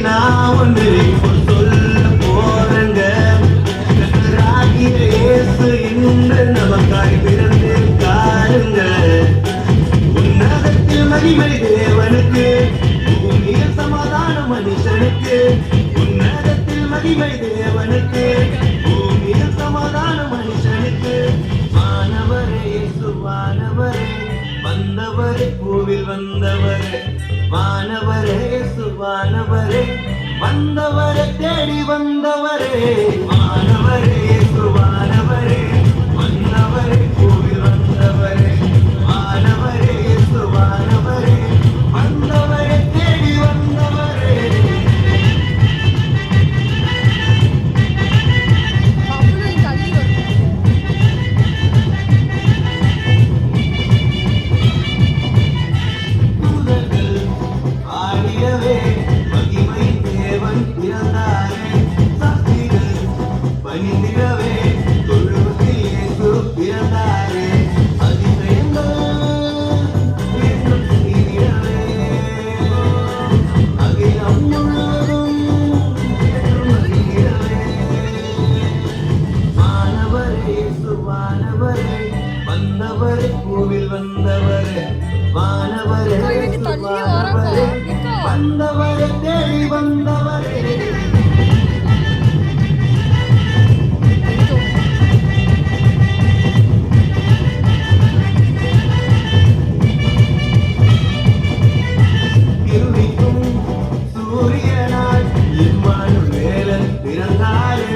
நான் ஒன்று இப்போ சொல்ல போறேங்க. கர்த்தராகிய இயேசு இன்று நமக்காய் பிறந்து காருங்க. உன்னதத்தில் மகிமை தேவனுக்கு, பூமியில் சமாதான மனுஷனுக்கு. உன்னதத்தில் மகிமை தேவனுக்கு, பூமியில் சமாதான மனுஷனுக்கு. வானவரே இயேசு வானவரே, வந்தவரே பூவில் வந்தவரே. வானவரே இயேசு வானவரே, வந்தவரே தேடி வந்தவரே. வானவரே இயேசு வானவரே, வந்தவரே பூவில் வந்தவரே. வானவரே இயேசு வானவரே, வந்தவரே தேடி வந்தவரே. தூதர்கள் ஆடியவே மகிமை தேவன் பிறந்தாரே. சாஸ்திரிகள் பணிந்திடவே தொழுவத்தில் இயேசு பிறந்தாரே. அதிசயங்கள் என்றும் செய்திடவே, அகிலம் முழுவதும் என்றும் அறிந்திடவே. வானவரே இயேசு வானவரே, வந்தவரே பூவில் வந்தவரே. வானவரே இயேசு வானவரே, வந்தவரே தேடி வந்தவரே. இருளிக்கும் சூரியனாய் இம்மானுவேலன் பிறந்தாரே.